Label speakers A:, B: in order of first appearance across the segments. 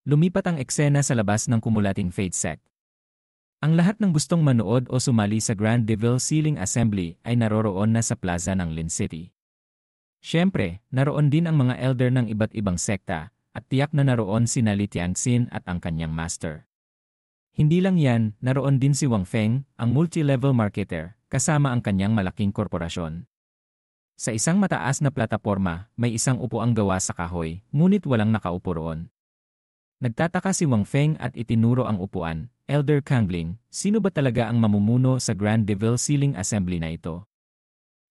A: Lumipat ang eksena sa labas ng Kumulating Fate Sect. Ang lahat ng gustong manood o sumali sa Grand Devil Sealing Assembly ay naroroon na sa plaza ng Lin City. Siyempre, naroon din ang mga elder ng iba't ibang sekta, at tiyak na naroon sina Li Tianxin at ang kanyang master. Hindi lang yan, naroon din si Wang Feng, ang multi-level marketer, kasama ang kanyang malaking korporasyon. Sa isang mataas na plataporma, may isang upuang gawa sa kahoy, ngunit walang nakaupo roon. Nagtataka si Wang Feng at itinuro ang upuan. Elder Kangling, sino ba talaga ang mamumuno sa Grand Devil Sealing Assembly na ito?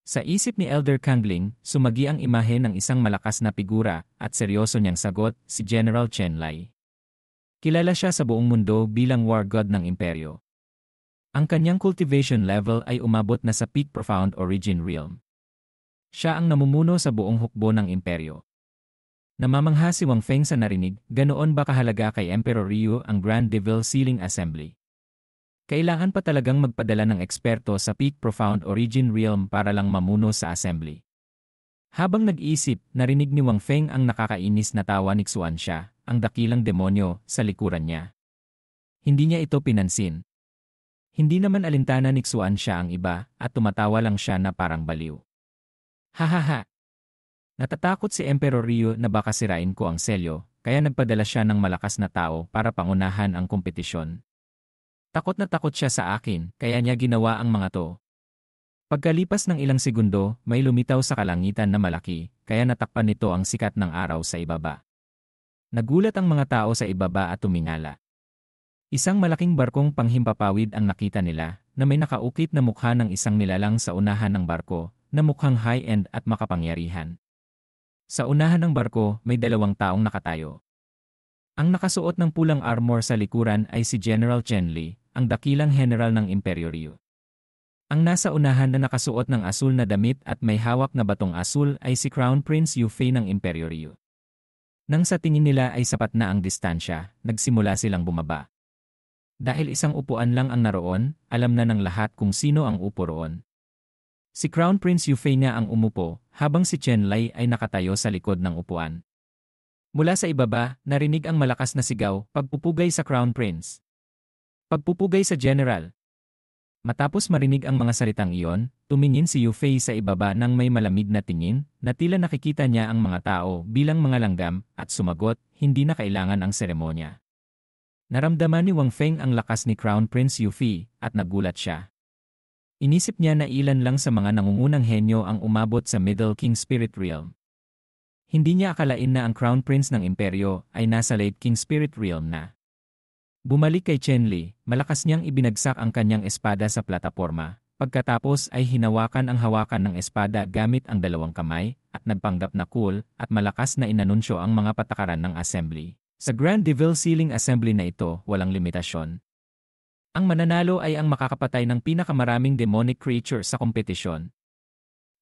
A: Sa isip ni Elder Kangling, sumagi ang imahe ng isang malakas na figura at seryoso niyang sagot, si General Chen Lai. Kilala siya sa buong mundo bilang war god ng imperyo. Ang kanyang cultivation level ay umabot na sa peak profound origin realm. Siya ang namumuno sa buong hukbo ng imperyo. Namamangha si Wang Feng sa narinig, ganoon ba kahalaga kay Emperor Ryu ang Grand Devil Sealing Assembly? Kailangan pa talagang magpadala ng eksperto sa Peak Profound Origin Realm para lang mamuno sa assembly. Habang nag-iisip, narinig ni Wang Feng ang nakakainis na tawa ni Xuanxia, ang dakilang demonyo, sa likuran niya. Hindi niya ito pinansin. Hindi naman alintana ni Xuanxia ang iba, at tumatawa lang siya na parang baliw. Hahaha! Natatakot si Emperor Ryu na baka sirain ko ang selyo, kaya nagpadala siya ng malakas na tao para pangunahan ang kompetisyon. Takot na takot siya sa akin, kaya niya ginawa ang mga to. Pagkalipas ng ilang segundo, may lumitaw sa kalangitan na malaki, kaya natakpan nito ang sikat ng araw sa ibaba. Nagulat ang mga tao sa ibaba at tumingala. Isang malaking barkong panghimpapawid ang nakita nila, na may nakaukit na mukha ng isang nilalang sa unahan ng barko, na mukhang high-end at makapangyarihan. Sa unahan ng barko, may dalawang taong nakatayo. Ang nakasuot ng pulang armor sa likuran ay si General Chen Li, ang dakilang general ng Imperyo Ryu. Ang nasa unahan na nakasuot ng asul na damit at may hawak na batong asul ay si Crown Prince Yufei ng Imperyo Ryu. Nang sa tingin nila ay sapat na ang distansya, nagsimula silang bumaba. Dahil isang upuan lang ang naroon, alam na ng lahat kung sino ang upo roon. Si Crown Prince Yufei na ang umupo, habang si Chen Lai ay nakatayo sa likod ng upuan. Mula sa ibaba, narinig ang malakas na sigaw, pagpupugay sa Crown Prince. Pagpupugay sa General. Matapos marinig ang mga salitang iyon, tumingin si Yufei sa ibaba nang may malamig na tingin, na tila nakikita niya ang mga tao bilang mga langgam, at sumagot, hindi na kailangan ang seremonya. Naramdaman ni Wang Feng ang lakas ni Crown Prince Yufei, at nagulat siya. Inisip niya na ilan lang sa mga nangungunang henyo ang umabot sa Middle King Spirit Realm. Hindi niya akalain na ang Crown Prince ng Imperyo ay nasa Late King Spirit Realm na. Bumalik kay Chen Li, malakas niyang ibinagsak ang kanyang espada sa plataporma, pagkatapos ay hinawakan ang hawakan ng espada gamit ang dalawang kamay, at nagpanggap na cool, at malakas na inanunsyo ang mga patakaran ng assembly. Sa Grand Devil Sealing Assembly na ito, walang limitasyon. Ang mananalo ay ang makakapatay ng pinakamaraming demonic creature sa kompetisyon.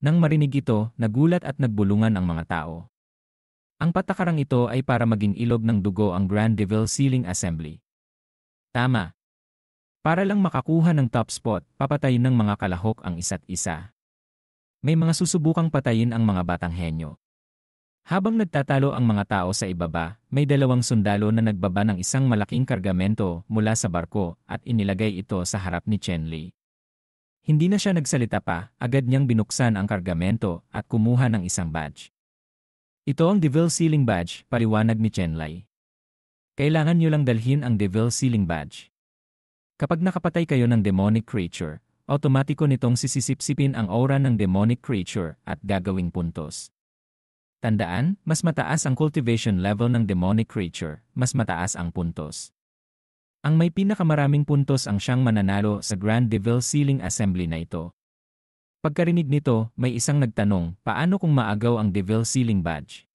A: Nang marinig ito, nagulat at nagbulungan ang mga tao. Ang patakarang ito ay para maging ilog ng dugo ang Grand Devil Sealing Assembly. Tama. Para lang makakuha ng top spot, papatayin ng mga kalahok ang isa't isa. May mga susubukang patayin ang mga batang henyo. Habang nagtatalo ang mga tao sa ibaba, may dalawang sundalo na nagbaba ng isang malaking kargamento mula sa barko at inilagay ito sa harap ni Chen Li. Hindi na siya nagsalita pa, agad niyang binuksan ang kargamento at kumuha ng isang badge. Ito ang Devil Sealing Badge, paliwanag ni Chen Lai. Kailangan niyo lang dalhin ang Devil Sealing Badge. Kapag nakapatay kayo ng demonic creature, automatiko nitong sisisipsipin ang aura ng demonic creature at gagawing puntos. Tandaan, mas mataas ang cultivation level ng demonic creature, mas mataas ang puntos. Ang may pinakamaraming puntos ang siyang mananalo sa Grand Devil Sealing Assembly na ito. Pagkarinig nito, may isang nagtanong, paano kung maagaw ang Devil Sealing Badge?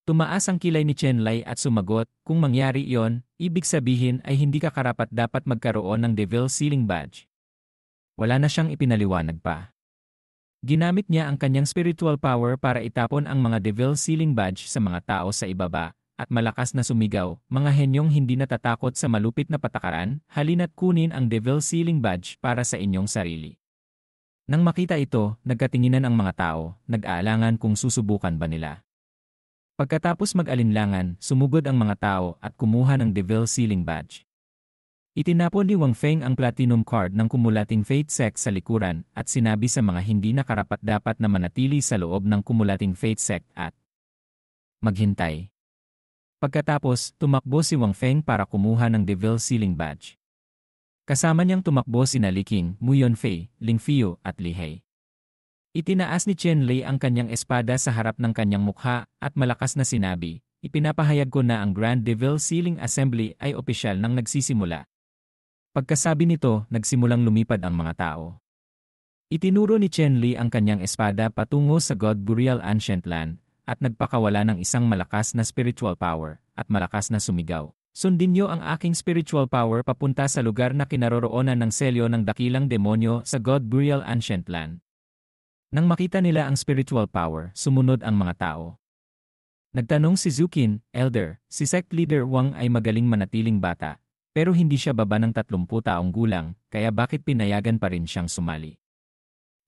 A: Tumaas ang kilay ni Chen Lai at sumagot, kung mangyari iyon, ibig sabihin ay hindi ka karapat-dapat magkaroon ng Devil Sealing Badge. Wala na siyang ipinaliwanag pa. Ginamit niya ang kanyang spiritual power para itapon ang mga Devil Sealing Badge sa mga tao sa ibaba, at malakas na sumigaw, mga henyong hindi natatakot sa malupit na patakaran, halina't kunin ang Devil Sealing Badge para sa inyong sarili. Nang makita ito, nagkatinginan ang mga tao, nag-aalangan kung susubukan ba nila. Pagkatapos mag-alinlangan, sumugod ang mga tao at kumuha ng Devil Sealing Badge. Itinapon ni Wang Feng ang platinum card ng kumulating Fate Sect sa likuran at sinabi sa mga hindi nakarapat-dapat na manatili sa loob ng kumulating Fate Sect at maghintay. Pagkatapos, tumakbo si Wang Feng para kumuha ng Devil Sealing Badge. Kasama niyang tumakbo sina Li Qing, Mu Yunfei, Ling Fiu at Li He. Itinaas ni Chen Lei ang kanyang espada sa harap ng kanyang mukha at malakas na sinabi, "Ipinapahayag ko na ang Grand Devil Sealing Assembly ay opisyal nang nagsisimula." Pagkasabi nito, nagsimulang lumipad ang mga tao. Itinuro ni Chen Lei ang kanyang espada patungo sa God Burial Ancient Land at nagpakawala ng isang malakas na spiritual power at malakas na sumigaw. Sundin niyo ang aking spiritual power papunta sa lugar na kinaroroonan ng selyo ng dakilang demonyo sa God Burial Ancient Land. Nang makita nila ang spiritual power, sumunod ang mga tao. Nagtanong si Zukin, Elder, si sect leader Wang ay magaling manatiling bata, pero hindi siya baba ng 30 taong gulang, kaya bakit pinayagan pa rin siyang sumali?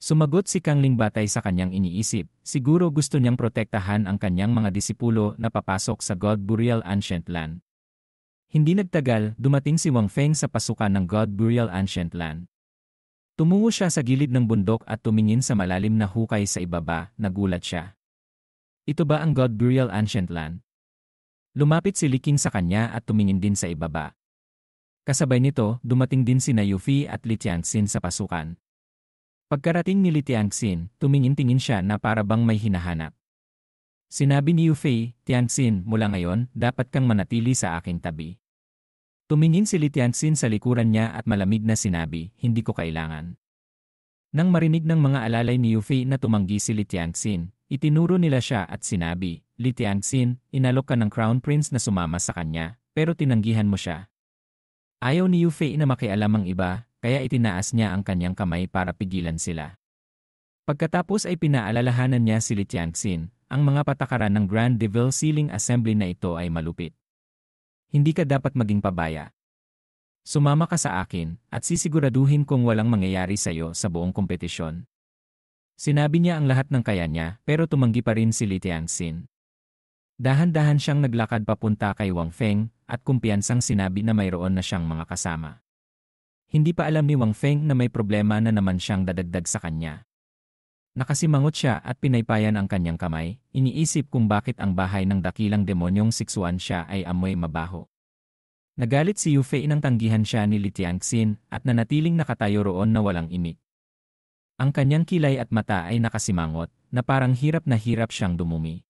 A: Sumagot si Kang Ling batay sa kanyang iniisip, siguro gusto niyang protektahan ang kanyang mga disipulo na papasok sa God Burial Ancient Land. Hindi nagtagal, dumating si Wang Feng sa pasukan ng God Burial Ancient Land. Tumungo siya sa gilid ng bundok at tumingin sa malalim na hukay sa ibaba, nagulat siya. Ito ba ang God Burial Ancient Land? Lumapit si Li Qing sa kanya at tumingin din sa ibaba. Kasabay nito, dumating din sina Yufi at Li Tianxin sa pasukan. Pagkarating ni Li Tianxin, tumingin-tingin siya na para bang may hinahanap. Sinabi ni Yufei, "Tianxin, mula ngayon, dapat kang manatili sa aking tabi." Tumingin si Li Tianxin sa likuran niya at malamig na sinabi, "Hindi ko kailangan." Nang marinig ng mga alalay ni Yufei na tumanggi si Li Tianxin, itinuro nila siya at sinabi, "Li Tianxin, inalok ka ng Crown Prince na sumama sa kanya, pero tinanggihan mo siya." Ayaw ni Yufei na makialam ang iba, kaya itinaas niya ang kanyang kamay para pigilan sila. Pagkatapos ay pinaalalahanan niya si Li Tianxin, ang mga patakaran ng Grand Devil Sealing Assembly na ito ay malupit. Hindi ka dapat maging pabaya. Sumama ka sa akin, at sisiguraduhin kong walang mangyayari sa iyo sa buong kompetisyon. Sinabi niya ang lahat ng kaya niya, pero tumanggi pa rin si Li Tianxin. Dahan-dahan siyang naglakad papunta kay Wang Feng, at kumpiyansang sinabi na mayroon na siyang mga kasama. Hindi pa alam ni Wang Feng na may problema na naman siyang dadagdag sa kanya. Nakasimangot siya at pinaypayan ang kanyang kamay, iniisip kung bakit ang bahay ng dakilang demonyong siksuan siya ay amoy mabaho. Nagalit si Yufei nang tanggihan siya ni Li Tianxin at nanatiling nakatayo roon na walang imik. Ang kanyang kilay at mata ay nakasimangot, na parang hirap na hirap siyang dumumi.